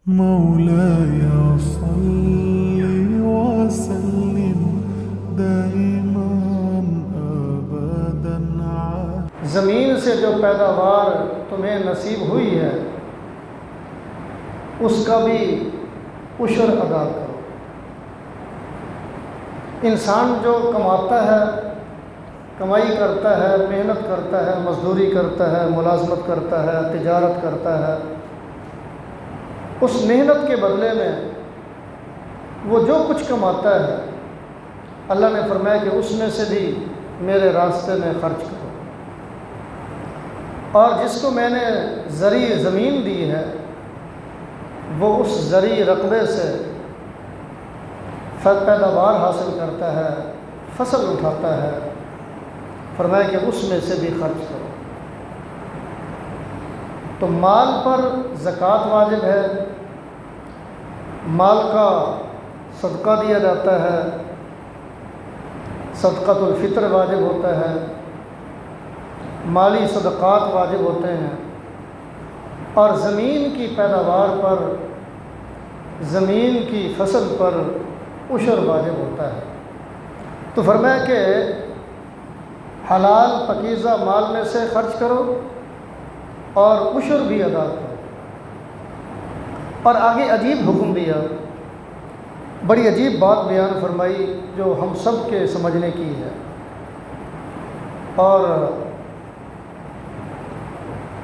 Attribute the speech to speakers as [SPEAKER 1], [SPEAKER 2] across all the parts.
[SPEAKER 1] مولاي صل وسلم دائما ابدا
[SPEAKER 2] زمین سے جو پیداوار تمہیں نصیب ہوئی ہے اس کا بھی عشر ادا کرو۔ انسان جو کماتا ہے، کمائی کرتا ہے، محنت کرتا ہے، مزدوری کرتا ہے، ملازمت کرتا ہے، تجارت کرتا ہے، اس محنت کے بدلے میں وہ جو کچھ کماتا ہے اللہ نے فرمایا کہ اس میں سے بھی میرے راستے میں خرچ کرو، اور جس کو میں نے زرعی زمین دی ہے وہ اس زرعی رقبے سے پیداوار حاصل کرتا ہے، فصل اٹھاتا ہے، فرمایا کہ اس میں سے بھی خرچ کرو۔ تو مال پر زکوٰۃ واجب ہے، مال کا صدقہ دیا جاتا ہے، صدقۃ الفطر واجب ہوتا ہے، مالی صدقات واجب ہوتے ہیں، اور زمین کی پیداوار پر، زمین کی فصل پر عشر واجب ہوتا ہے۔ تو فرمایا کہ حلال پاکیزہ مال میں سے خرچ کرو اور عشر بھی ادا کرو۔ اور آگے عجیب حکم دیا، بڑی عجیب بات بیان فرمائی جو ہم سب کے سمجھنے کی ہے، اور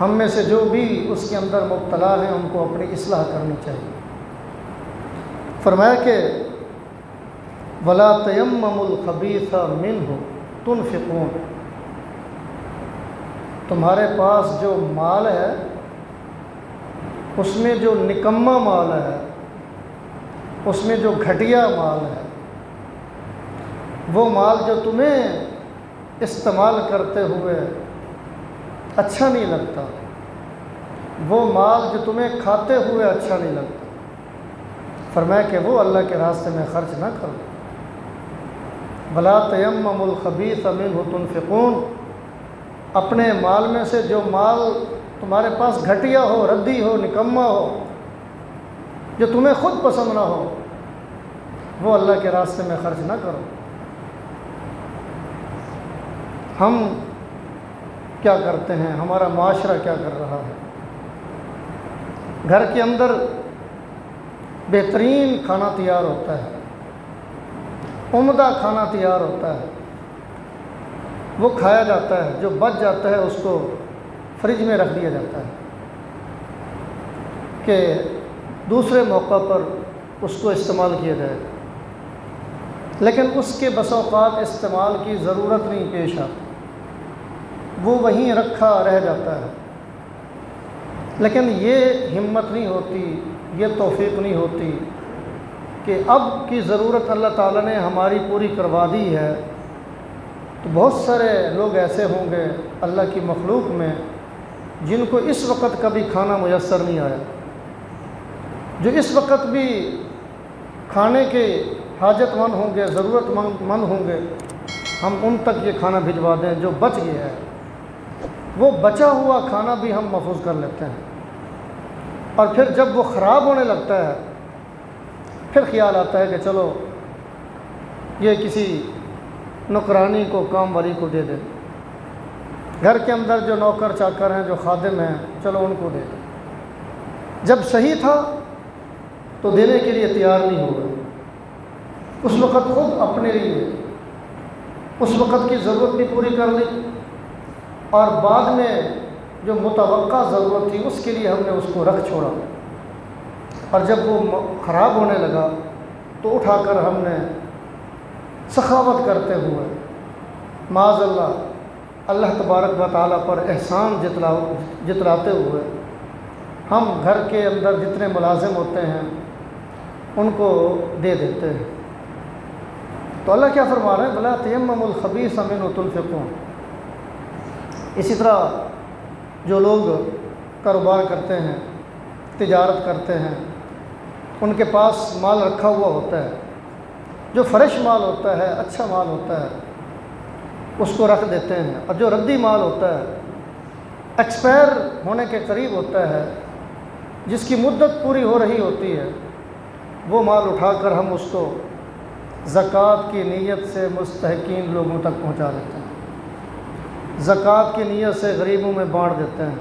[SPEAKER 2] ہم میں سے جو بھی اس کے اندر مبتلا ہیں ان کو اپنی اصلاح کرنی چاہیے۔ فرمایا کہ وَلَا تَيَمَّمُوا الْخَبِيثَ مِنْهُ تُنْفِقُونَ، تمہارے پاس جو مال ہے اس میں جو نکما مال ہے، اس میں جو گھٹیا مال ہے، وہ مال جو تمہیں استعمال کرتے ہوئے اچھا نہیں لگتا، وہ مال جو تمہیں کھاتے ہوئے اچھا نہیں لگتا، فرمایا کہ وہ اللہ کے راستے میں خرچ نہ کرو۔ وَلَا تَيَمَّمُوا الْخَبِيثَ مِنْهُ تُنْفِقُونَ، اپنے مال میں سے جو مال تمہارے پاس گھٹیا ہو، ردی ہو، نکما ہو، جو تمہیں خود پسند نہ ہو، وہ اللہ کے راستے میں خرچ نہ کرو۔ ہم کیا کرتے ہیں، ہمارا معاشرہ کیا کر رہا ہے؟ گھر کے اندر بہترین کھانا تیار ہوتا ہے، عمدہ کھانا تیار ہوتا ہے، وہ کھایا جاتا ہے، جو بچ جاتا ہے اس کو فریج میں رکھ دیا جاتا ہے کہ دوسرے موقع پر اس کو استعمال کیا جائے، لیکن اس کے بسا اوقات استعمال کی ضرورت نہیں پیش آتی، وہ وہیں رکھا رہ جاتا ہے۔ لیکن یہ ہمت نہیں ہوتی، یہ توفیق نہیں ہوتی کہ اب کی ضرورت اللہ تعالیٰ نے ہماری پوری کروا دی ہے، تو بہت سارے لوگ ایسے ہوں گے اللہ کی مخلوق میں جن کو اس وقت کبھی کھانا میسر نہیں آیا، جو اس وقت بھی کھانے کے حاجت مند ہوں گے، ضرورت مند ہوں گے، ہم ان تک یہ کھانا بھجوا دیں جو بچ گیا ہے۔ وہ بچا ہوا کھانا بھی ہم محفوظ کر لیتے ہیں، اور پھر جب وہ خراب ہونے لگتا ہے پھر خیال آتا ہے کہ چلو یہ کسی نوکرانی کو، کام والی کو دے دیں، گھر کے اندر جو نوکر چاکر ہیں، جو خادم ہیں، چلو ان کو دے دیں۔ جب صحیح تھا تو دینے کے لیے تیار نہیں ہوگا، اس وقت خود اپنے لیے اس وقت کی ضرورت بھی پوری کر لی، اور بعد میں جو متوقع ضرورت تھی اس کے لیے ہم نے اس کو رکھ چھوڑا، اور جب وہ خراب ہونے لگا تو اٹھا کر ہم نے سخاوت کرتے ہوئے، معاذ اللہ تبارک و تعالیٰ پر احسان جتلاتے ہوئے ہم گھر کے اندر جتنے ملازم ہوتے ہیں ان کو دے دیتے ہیں۔ تو اللہ کیا فرما رہے ہیں؟ وَلَا تَيَمَّمُوا الْخَبِيثَ مِنْهُ تُنْفِقُونَ۔ اسی طرح جو لوگ کاروبار کرتے ہیں، تجارت کرتے ہیں، ان کے پاس مال رکھا ہوا ہوتا ہے، جو فریش مال ہوتا ہے، اچھا مال ہوتا ہے، اس کو رکھ دیتے ہیں، اور جو ردی مال ہوتا ہے، ایکسپائر ہونے کے قریب ہوتا ہے، جس کی مدت پوری ہو رہی ہوتی ہے، وہ مال اٹھا کر ہم اس کو زکوٰۃ کی نیت سے مستحقین لوگوں تک پہنچا دیتے ہیں، زکوٰۃ کی نیت سے غریبوں میں بانٹ دیتے ہیں،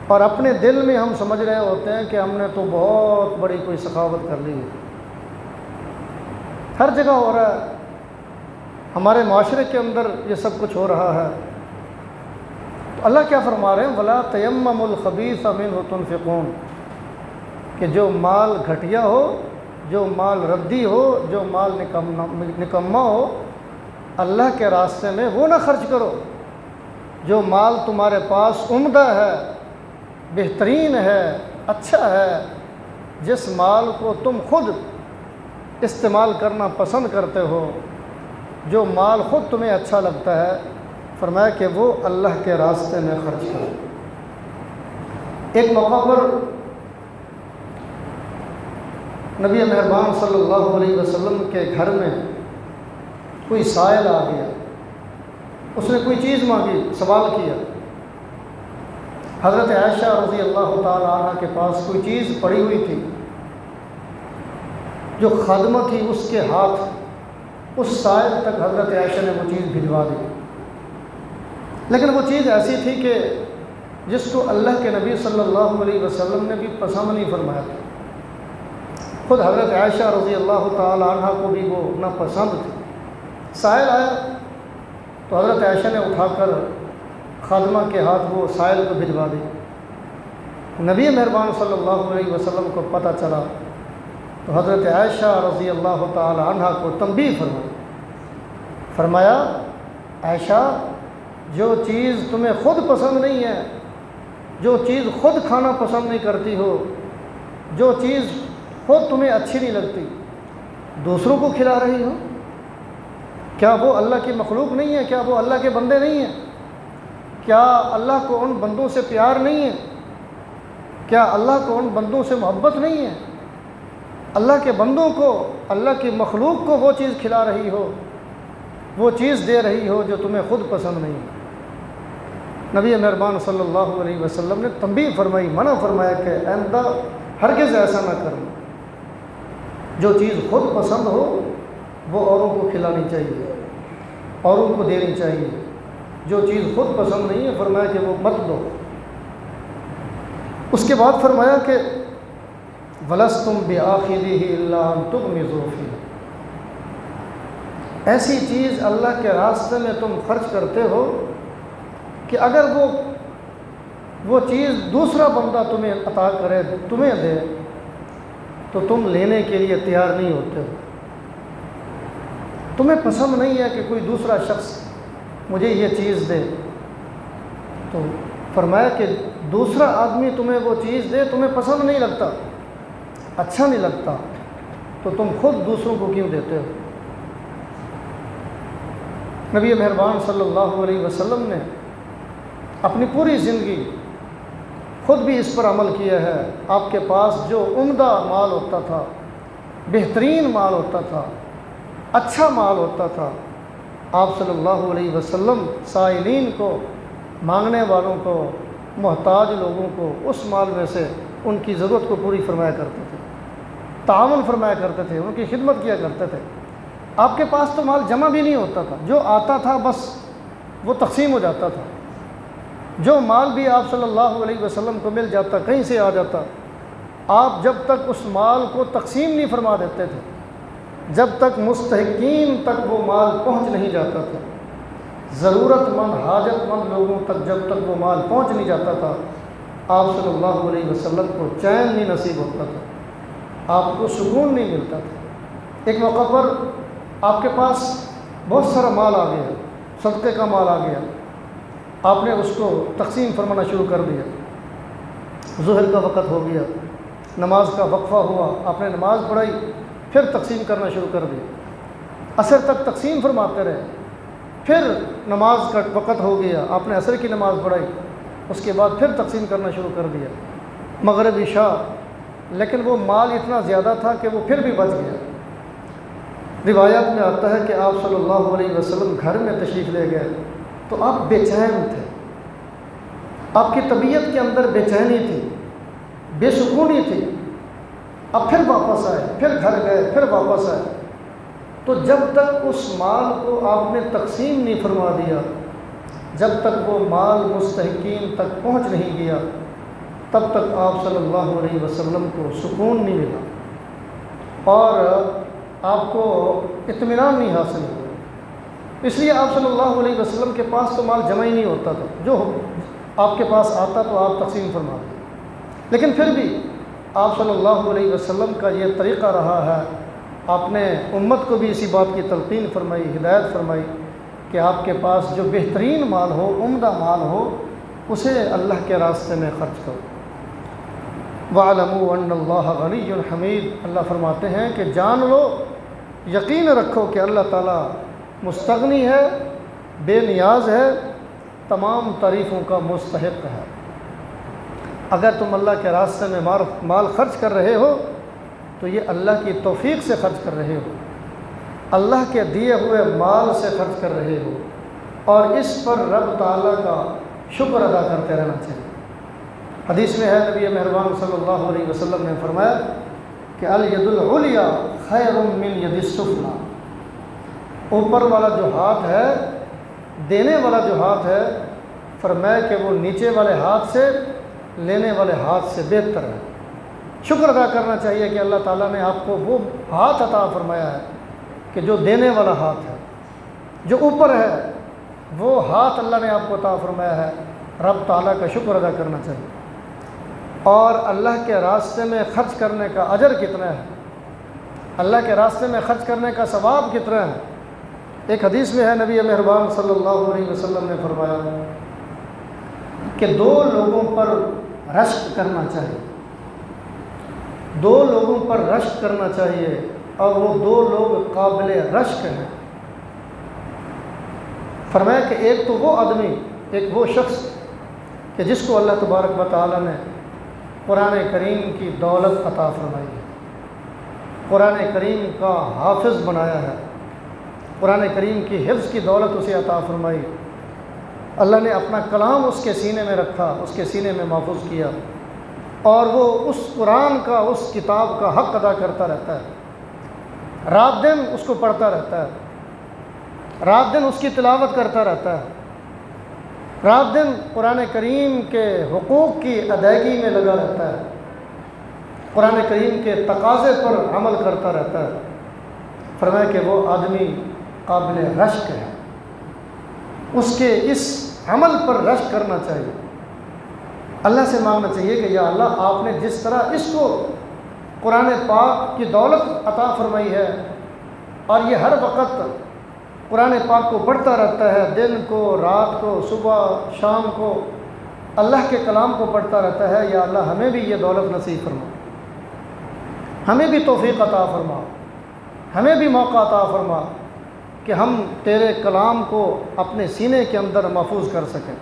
[SPEAKER 2] اور اپنے دل میں ہم سمجھ رہے ہوتے ہیں کہ ہم نے تو بہت بڑی کوئی سخاوت کر لی ہے۔ ہر جگہ ہو رہا ہے، ہمارے معاشرے کے اندر یہ سب کچھ ہو رہا ہے۔ تو اللہ کیا فرما رہے ہیں؟ وَلَا تَيَمَّمُوا الْخَبِيثَ مِنْهُ تُنْفِقُونَ، کہ جو مال گھٹیا ہو، جو مال ردی ہو، جو مال نکما ہو، اللہ کے راستے میں وہ نہ خرچ کرو۔ جو مال تمہارے پاس عمدہ ہے، بہترین ہے، اچھا ہے، جس مال کو تم خود استعمال کرنا پسند کرتے ہو، جو مال خود تمہیں اچھا لگتا ہے، فرمایا کہ وہ اللہ کے راستے میں خرچ کرو۔ ایک موقع پر نبی مہربان صلی اللہ علیہ وسلم کے گھر میں کوئی سائل آ گیا، اس نے کوئی چیز مانگی، سوال کیا۔ حضرت عائشہ رضی اللہ تعالی عنہ کے پاس کوئی چیز پڑی ہوئی تھی، جو خادمہ تھی اس کے ہاتھ اس سائل تک حضرت عائشہ نے وہ چیز بھجوا دی، لیکن وہ چیز ایسی تھی کہ جس کو اللہ کے نبی صلی اللہ علیہ وسلم نے بھی پسند نہیں فرمایا تھا۔ خود حضرت عائشہ رضی اللہ تعالی عنہ کو بھی وہ ناپسند تھی۔ سائل آیا تو حضرت عائشہ نے اٹھا کر خادمہ کے ہاتھ وہ سائل کو بھجوا دی۔ نبی مہربان صلی اللہ علیہ وسلم کو پتہ چلا تو حضرت عائشہ رضی اللہ تعالی عنہ کو تنبیہ فرمایا عائشہ، جو چیز تمہیں خود پسند نہیں ہے، جو چیز خود کھانا پسند نہیں کرتی ہو، جو چیز خود تمہیں اچھی نہیں لگتی، دوسروں کو کھلا رہی ہو، کیا وہ اللہ کی مخلوق نہیں ہے؟ کیا وہ اللہ کے بندے نہیں ہیں؟ کیا اللہ کو ان بندوں سے پیار نہیں ہے؟ کیا اللہ کو ان بندوں سے محبت نہیں ہے؟ اللہ کے بندوں کو، اللہ کی مخلوق کو وہ چیز کھلا رہی ہو، وہ چیز دے رہی ہو جو تمہیں خود پسند نہیں ہے۔ نبی مہربان صلی اللہ علیہ وسلم نے تنبیہ فرمائی، منع فرمایا کہ آئندہ ہرگز ایسا نہ کرنا، جو چیز خود پسند ہو وہ اوروں کو کھلانی چاہیے، اوروں کو دینی چاہیے، جو چیز خود پسند نہیں ہے فرمایا کہ وہ مت دو۔ اس کے بعد فرمایا کہ وَلَسْتُمْ بِآخِذِهِ إِلَّا أَن تُغْمِضُوا فِيهِ، ایسی چیز اللہ کے راستے میں تم خرچ کرتے ہو کہ اگر وہ چیز دوسرا بندہ تمہیں عطا کرے، تمہیں دے، تو تم لینے کے لیے تیار نہیں ہوتے ہو۔ تمہیں پسند نہیں ہے کہ کوئی دوسرا شخص مجھے یہ چیز دے، تو فرمایا کہ دوسرا آدمی تمہیں وہ چیز دے، تمہیں پسند نہیں لگتا، اچھا نہیں لگتا، تو تم خود دوسروں کو کیوں دیتے ہو؟ نبی مہربان صلی اللہ علیہ وسلم نے اپنی پوری زندگی خود بھی اس پر عمل کیا ہے۔ آپ کے پاس جو عمدہ مال ہوتا تھا، بہترین مال ہوتا تھا، اچھا مال ہوتا تھا، آپ صلی اللہ علیہ وسلم سائلین کو، مانگنے والوں کو، محتاج لوگوں کو اس مال میں سے ان کی ضرورت کو پوری فرمایا کرتے تھے، تعاون فرمایا کرتے تھے، ان کی خدمت کیا کرتے تھے۔ آپ کے پاس تو مال جمع بھی نہیں ہوتا تھا، جو آتا تھا بس وہ تقسیم ہو جاتا تھا۔ جو مال بھی آپ صلی اللہ علیہ وسلم کو مل جاتا، کہیں سے آ جاتا، آپ جب تک اس مال کو تقسیم نہیں فرما دیتے تھے، جب تک مستحقین تک وہ مال پہنچ نہیں جاتا تھا، ضرورت مند، حاجت مند لوگوں تک جب تک وہ مال پہنچ نہیں جاتا تھا، آپ صلی اللہ علیہ وسلم کو چین نہیں نصیب ہوتا تھا، آپ کو سکون نہیں ملتا تھا۔ ایک موقع پر آپ کے پاس بہت سارا مال آ گیا، صدقے کا مال آ گیا، آپ نے اس کو تقسیم فرمانا شروع کر دیا۔ ظہر کا وقت ہو گیا، نماز کا وقفہ ہوا، آپ نے نماز پڑھائی، پھر تقسیم کرنا شروع کر دیا، عصر تک تقسیم فرماتے رہے، پھر نماز کا وقت ہو گیا، آپ نے عصر کی نماز پڑھائی، اس کے بعد پھر تقسیم کرنا شروع کر دیا، مغرب عشاء، لیکن وہ مال اتنا زیادہ تھا کہ وہ پھر بھی بچ گیا۔ روایات میں آتا ہے کہ آپ صلی اللہ علیہ وسلم گھر میں تشریف لے گئے تو آپ بے چین تھے، آپ کی طبیعت کے اندر بے چینی تھی، بے سکونی تھی، اب پھر واپس آئے، پھر گھر گئے، پھر واپس آئے، تو جب تک اس مال کو آپ نے تقسیم نہیں فرما دیا، جب تک وہ مال مستحقین تک پہنچ نہیں گیا، تب تک آپ صلی اللہ علیہ وسلم کو سکون نہیں ملا اور آپ کو اطمینان نہیں حاصل ہوا۔ اس لیے آپ صلی اللہ علیہ وسلم کے پاس تو مال جمع ہی نہیں ہوتا تھا، جو آپ کے پاس آتا تو آپ تقسیم فرما دیں، لیکن پھر بھی آپ صلی اللہ علیہ وسلم کا یہ طریقہ رہا ہے، آپ نے امت کو بھی اسی بات کی تلقین فرمائی، ہدایت فرمائی کہ آپ کے پاس جو بہترین مال ہو، عمدہ مال ہو، اسے اللہ کے راستے میں خرچ کرو۔ وَاعْلَمُوا أَنَّ اللَّهَ غَنِيٌّ حَمِيدٌ، اللہ فرماتے ہیں کہ جان لو، یقین رکھو کہ اللہ تعالیٰ مستغنی ہے، بے نیاز ہے، تمام تعریفوں کا مستحق ہے۔ اگر تم اللہ کے راستے میں مال خرچ کر رہے ہو تو یہ اللہ کی توفیق سے خرچ کر رہے ہو، اللہ کے دیے ہوئے مال سے خرچ کر رہے ہو، اور اس پر رب تعالیٰ کا شکر ادا کرتے رہنا چاہیے۔ حدیث میں ہے، نبی مہربان صلی اللہ علیہ وسلم نے فرمایا کہ الید العلیٰ خیر من ید السفلیٰ، اوپر والا جو ہاتھ ہے، دینے والا جو ہاتھ ہے، فرمایا کہ وہ نیچے والے ہاتھ سے، لینے والے ہاتھ سے بہتر ہے۔ شکر ادا کرنا چاہیے کہ اللہ تعالیٰ نے آپ کو وہ ہاتھ عطا فرمایا ہے کہ جو دینے والا ہاتھ ہے، جو اوپر ہے، وہ ہاتھ اللہ نے آپ کو عطا فرمایا ہے۔ رب تعالیٰ کا شکر ادا کرنا چاہیے۔ اور اللہ کے راستے میں خرچ کرنے کا اجر کتنا ہے، اللہ کے راستے میں خرچ کرنے کا ثواب کتنا ہے۔ ایک حدیث میں ہے، نبی مہربان صلی اللہ علیہ وسلم نے فرمایا کہ دو لوگوں پر رشک کرنا چاہیے، دو لوگوں پر رشک کرنا چاہیے، اور وہ دو لوگ قابل رشک ہیں۔ فرمایا کہ ایک تو وہ آدمی، ایک وہ شخص کہ جس کو اللہ تبارک و تعالیٰ نے قرآن کریم کی دولت عطا فرمائی ہے، قرآن کریم کا حافظ بنایا ہے، قرآن کریم کی حفظ کی دولت اسے عطا فرمائی، اللہ نے اپنا کلام اس کے سینے میں رکھا، اس کے سینے میں محفوظ کیا، اور وہ اس قرآن کا، اس کتاب کا حق ادا کرتا رہتا ہے، رات دن اس کو پڑھتا رہتا ہے، رات دن اس کی تلاوت کرتا رہتا ہے، رات دن قرآن کریم کے حقوق کی ادائیگی میں لگا رہتا ہے، قرآن کریم کے تقاضے پر عمل کرتا رہتا ہے۔ فرمایا کہ وہ آدمی قابل رشک ہے، اس کے اس عمل پر رشک کرنا چاہیے، اللہ سے مانگنا چاہیے کہ یا اللہ، آپ نے جس طرح اس کو قرآن پاک کی دولت عطا فرمائی ہے، اور یہ ہر وقت قرآن پاک کو پڑھتا رہتا ہے، دن کو، رات کو، صبح شام کو اللہ کے کلام کو پڑھتا رہتا ہے، یا اللہ ہمیں بھی یہ دولت نصیب فرما، ہمیں بھی توفیق عطا فرما، ہمیں بھی موقع عطا فرما کہ ہم تیرے کلام کو اپنے سینے کے اندر محفوظ کر سکیں،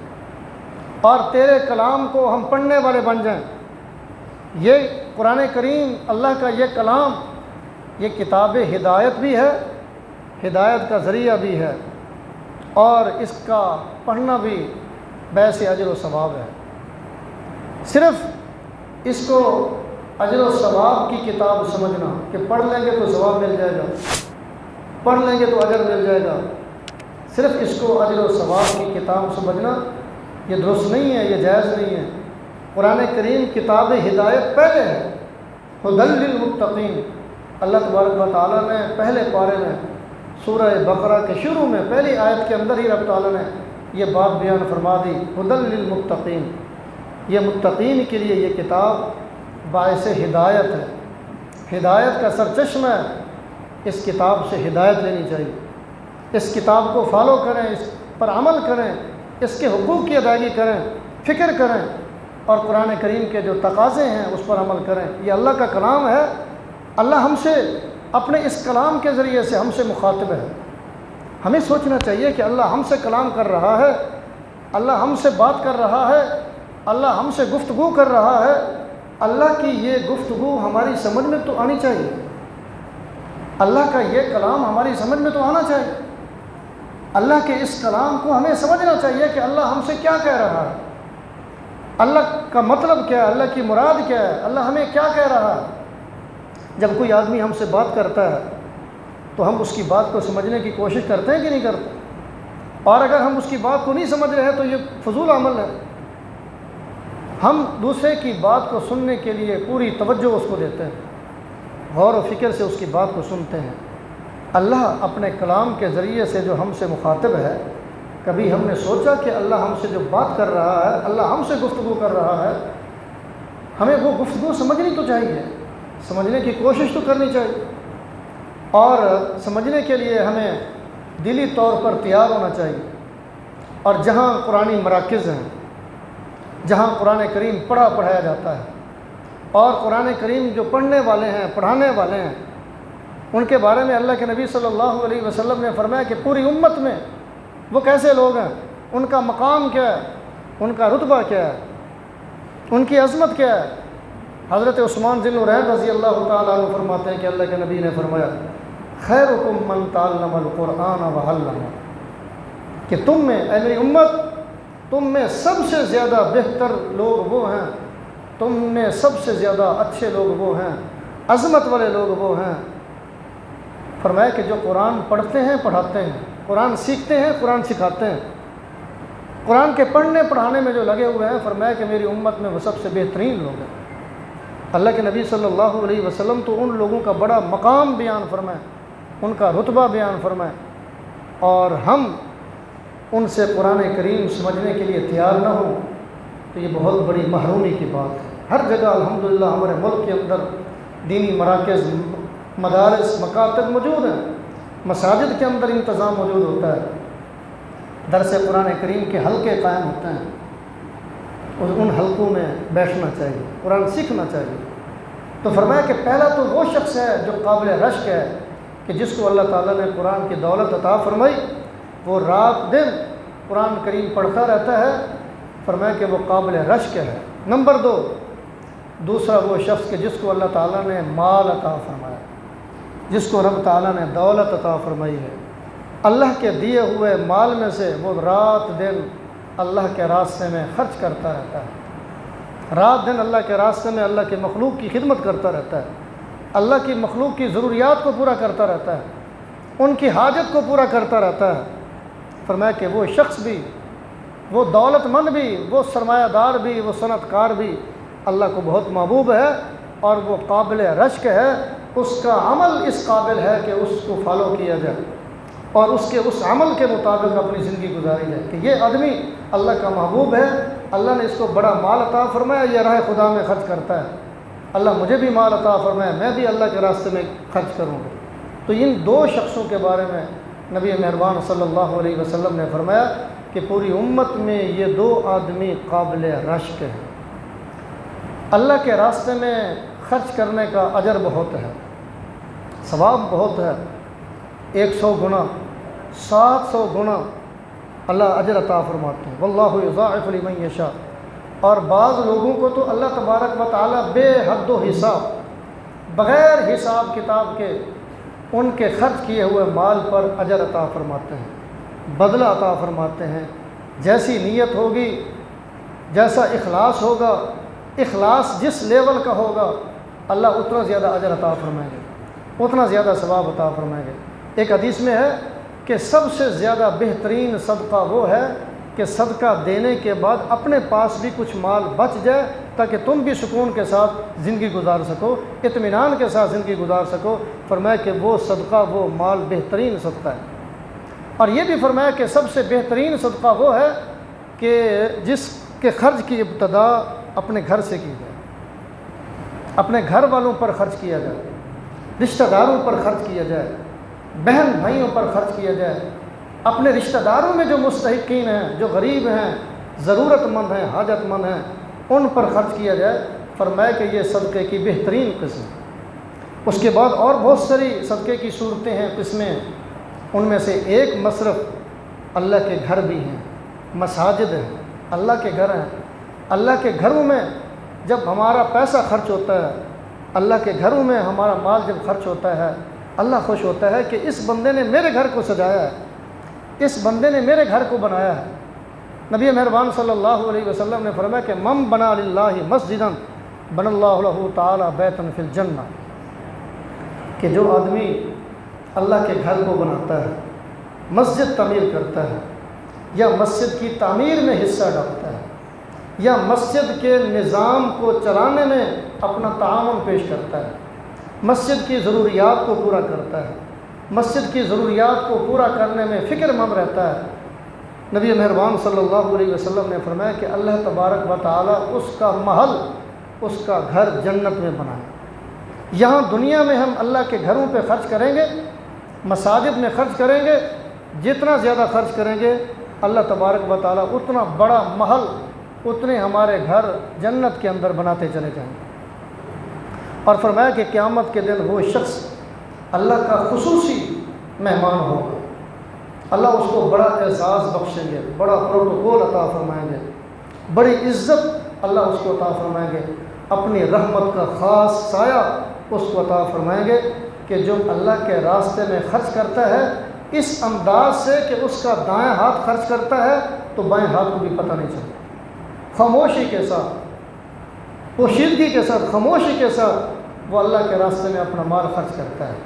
[SPEAKER 2] اور تیرے کلام کو ہم پڑھنے والے بن جائیں۔ یہ قرآن کریم، اللہ کا یہ کلام، یہ کتاب ہدایت بھی ہے، ہدایت کا ذریعہ بھی ہے، اور اس کا پڑھنا بھی باعث اجر و ثواب ہے۔ صرف اس کو اجر و ثواب کی کتاب سمجھنا کہ پڑھ لیں گے تو ثواب مل جائے گا، پڑھ لیں گے تو اجر مل جائے گا، صرف اس کو اجر و ثواب کی کتاب سمجھنا یہ درست نہیں ہے، یہ جائز نہیں ہے۔ قرآن کریم کتاب ہدایت پہلے ہے، ہدی للمتقین۔ اللہ تبارک و تعالیٰ نے پہلے پارے میں سورہ بقرہ کے شروع میں پہلی آیت کے اندر ہی رب تعالیٰ نے یہ بات بیان فرما دی، ہدی للمتقین، یہ متقین کے لیے یہ کتاب باعث ہدایت ہے، ہدایت کا سرچشمہ ہے۔ اس کتاب سے ہدایت لینی چاہیے، اس کتاب کو فالو کریں، اس پر عمل کریں، اس کے حقوق کی ادائیگی کریں، فکر کریں، اور قرآن کریم کے جو تقاضے ہیں اس پر عمل کریں۔ یہ اللہ کا کلام ہے، اللہ ہم سے اپنے اس کلام کے ذریعے سے ہم سے مخاطب ہے۔ ہمیں سوچنا چاہیے کہ اللہ ہم سے کلام کر رہا ہے، اللہ ہم سے بات کر رہا ہے، اللہ ہم سے گفتگو کر رہا ہے۔ اللہ کی یہ گفتگو ہماری سمجھ میں تو آنی چاہیے، اللہ کا یہ کلام ہماری سمجھ میں تو آنا چاہیے، اللہ کے اس کلام کو ہمیں سمجھنا چاہیے کہ اللہ ہم سے کیا کہہ رہا ہے۔ اللہ کا مطلب کیا ہے، اللہ کی مراد کیا ہے، اللہ ہمیں کیا کہہ رہا ہے۔ جب کوئی آدمی ہم سے بات کرتا ہے تو ہم اس کی بات کو سمجھنے کی کوشش کرتے ہیں کہ نہیں کرتے، اور اگر ہم اس کی بات کو نہیں سمجھ رہے ہیں تو یہ فضول عمل ہے۔ ہم دوسرے کی بات کو سننے کے لیے پوری توجہ اس کو دیتے ہیں، غور و فکر سے اس کی بات کو سنتے ہیں۔ اللہ اپنے کلام کے ذریعے سے جو ہم سے مخاطب ہے، کبھی ہم نے سوچا کہ اللہ ہم سے جو بات کر رہا ہے، اللہ ہم سے گفتگو کر رہا ہے، ہمیں وہ گفتگو سمجھنی تو چاہیے، سمجھنے کی کوشش تو کرنی چاہیے، اور سمجھنے کے لیے ہمیں دلی طور پر تیار ہونا چاہیے۔ اور جہاں قرآنی مراکز ہیں، جہاں قرآن کریم پڑھایا جاتا ہے، اور قرآن کریم جو پڑھنے والے ہیں، پڑھانے والے ہیں، ان کے بارے میں اللہ کے نبی صلی اللہ علیہ وسلم نے فرمایا کہ پوری امت میں وہ کیسے لوگ ہیں، ان کا مقام کیا ہے، ان کا رتبہ کیا ہے، ان کی عظمت کیا ہے۔ حضرت عثمان ذی النورین رضی اللہ تعالیٰ عنہ فرماتے ہیں کہ اللہ کے نبی نے فرمایا خیرکم من تعلم القرآن وعلمہ، کہ تم میں، اے میری امت، تم میں سب سے زیادہ بہتر لوگ وہ ہیں، تم میں سب سے زیادہ اچھے لوگ وہ ہیں، عظمت والے لوگ وہ ہیں، فرمایا کہ جو قرآن پڑھتے ہیں، پڑھاتے ہیں، قرآن سیکھتے ہیں، قرآن سکھاتے ہیں، قرآن کے پڑھنے پڑھانے میں جو لگے ہوئے ہیں، فرمایا کہ میری امت میں وہ سب سے بہترین لوگ ہیں۔ اللہ کے نبی صلی اللہ علیہ وسلم تو ان لوگوں کا بڑا مقام بیان فرمائے، ان کا رتبہ بیان فرمائے، اور ہم ان سے قرآن کریم سمجھنے کے لیے تیار نہ ہوں تو یہ بہت بڑی محرومی کی بات ہے۔ ہر جگہ الحمدللہ ہمارے ملک کے اندر دینی مراکز، مدارس، مکاتب موجود ہیں، مساجد کے اندر انتظام موجود ہوتا ہے، درس قرآن کریم کے حلقے قائم ہوتے ہیں، اور ان حلقوں میں بیٹھنا چاہیے، قرآن سیکھنا چاہیے۔ تو فرمایا کہ پہلا تو وہ شخص ہے جو قابل رشک ہے، کہ جس کو اللہ تعالیٰ نے قرآن کی دولت عطا فرمائی، وہ رات دن قرآن کریم پڑھتا رہتا ہے، فرمایا کہ وہ قابل رشک ہے۔ نمبر دو، دوسرا وہ شخص کہ جس کو اللہ تعالیٰ نے مال عطا فرمایا، جس کو رب تعالیٰ نے دولت عطا فرمائی ہے، اللہ کے دیے ہوئے مال میں سے وہ رات دن اللہ کے راستے میں خرچ کرتا رہتا ہے، رات دن اللہ کے راستے میں اللہ کے مخلوق کی خدمت کرتا رہتا ہے، اللہ کی مخلوق کی ضروریات کو پورا کرتا رہتا ہے، ان کی حاجت کو پورا کرتا رہتا ہے۔ فرمایا کہ وہ شخص بھی، وہ دولت مند بھی، وہ سرمایہ دار بھی، وہ صنعت کار بھی اللہ کو بہت محبوب ہے، اور وہ قابل رشک ہے، اس کا عمل اس قابل ہے کہ اس کو فالو کیا جائے، اور اس عمل کے مطابق اپنی زندگی گزاری جائے، کہ یہ آدمی اللہ کا محبوب ہے، اللہ نے اس کو بڑا مال عطا فرمایا، یہ راہ خدا میں خرچ کرتا ہے، اللہ مجھے بھی مال عطا فرمایا، میں بھی اللہ کے راستے میں خرچ کروں گا۔ تو ان دو شخصوں کے بارے میں نبی مہربان صلی اللہ علیہ وسلم نے فرمایا کہ پوری امت میں یہ دو آدمی قابل رشک ہیں۔ اللہ کے راستے میں خرچ کرنے کا اجر بہت ہے، ثواب بہت ہے، 100 گنا، 700 گنا اللہ اجر عطا فرماتے ہیں، واللہ یضاعف لمن یشاء۔ اور بعض لوگوں کو تو اللہ تبارک و تعالیٰ بے حد و حساب، بغیر حساب کتاب کے ان کے خرچ کیے ہوئے مال پر اجر عطا فرماتے ہیں، بدلہ عطا فرماتے ہیں۔ جیسی نیت ہوگی، جیسا اخلاص ہوگا، اخلاص جس لیول کا ہوگا، اللہ اتنا زیادہ اجر عطا فرمائیں گے، اتنا زیادہ ثواب عطا فرمائیں گے۔ ایک حدیث میں ہے کہ سب سے زیادہ بہترین صدقہ وہ ہے کہ صدقہ دینے کے بعد اپنے پاس بھی کچھ مال بچ جائے، تاکہ تم بھی سکون کے ساتھ زندگی گزار سکو، اطمینان کے ساتھ زندگی گزار سکو۔ فرمایا کہ وہ صدقہ، وہ مال بہترین صدقہ ہے۔ اور یہ بھی فرمایا کہ سب سے بہترین صدقہ وہ ہے کہ جس کے خرچ کی ابتدا اپنے گھر سے کی جائے، اپنے گھر والوں پر خرچ کیا جائے، رشتہ داروں پر خرچ کیا جائے، بہن بھائیوں پر خرچ کیا جائے، اپنے رشتہ داروں میں جو مستحقین ہیں، جو غریب ہیں، ضرورت مند ہیں، حاجت مند ہیں، ان پر خرچ کیا جائے۔ فرمایا کہ یہ صدقے کی بہترین قسم۔ اس کے بعد اور بہت ساری صدقے کی صورتیں ہیں، قسمیں، ان میں سے ایک مصرف اللہ کے گھر بھی ہیں، مساجد ہیں، اللہ کے گھر ہیں۔ اللہ کے گھروں میں جب ہمارا پیسہ خرچ ہوتا ہے، اللہ کے گھروں میں ہمارا مال جب خرچ ہوتا ہے، اللہ خوش ہوتا ہے کہ اس بندے نے میرے گھر کو سجایا ہے، اس بندے نے میرے گھر کو بنایا ہے، نبی مہربان صلی اللہ علیہ وسلم نے فرمایا کہ من بنا للہ مسجدا بن اللہ لہ تعالی بیتا فی الجنہ، کہ جو آدمی اللہ کے گھر کو بناتا ہے، مسجد تعمیر کرتا ہے، یا مسجد کی تعمیر میں حصہ ڈالتا ہے، یا مسجد کے نظام کو چلانے میں اپنا تعاون پیش کرتا ہے، مسجد کی ضروریات کو پورا کرتا ہے، مسجد کی ضروریات کو پورا کرنے میں فکر مند رہتا ہے، نبی مہربان صلی اللہ علیہ وسلم نے فرمایا کہ اللہ تبارک و تعالی اس کا محل، اس کا گھر جنت میں بنائے۔ یہاں دنیا میں ہم اللہ کے گھروں پہ خرچ کریں گے، مساجد میں خرچ کریں گے، جتنا زیادہ خرچ کریں گے اللہ تبارک و تعالی اتنا بڑا محل، اتنے ہمارے گھر جنت کے اندر بناتے چلے جائیں گے۔ اور فرمایا کہ قیامت کے دن وہ شخص اللہ کا خصوصی مہمان ہوگا، اللہ اس کو بڑا اعزاز بخشیں گے، بڑا پروٹوکول عطا فرمائیں گے، بڑی عزت اللہ اس کو عطا فرمائیں گے، اپنی رحمت کا خاص سایہ اس کو عطا فرمائیں گے کہ جو اللہ کے راستے میں خرچ کرتا ہے اس انداز سے کہ اس کا دائیں ہاتھ خرچ کرتا ہے تو بائیں ہاتھ کو بھی پتہ نہیں چلتا، خاموشی کے ساتھ، پوشیدگی کے ساتھ، خاموشی کے ساتھ وہ اللہ کے راستے میں اپنا مال خرچ کرتا ہے۔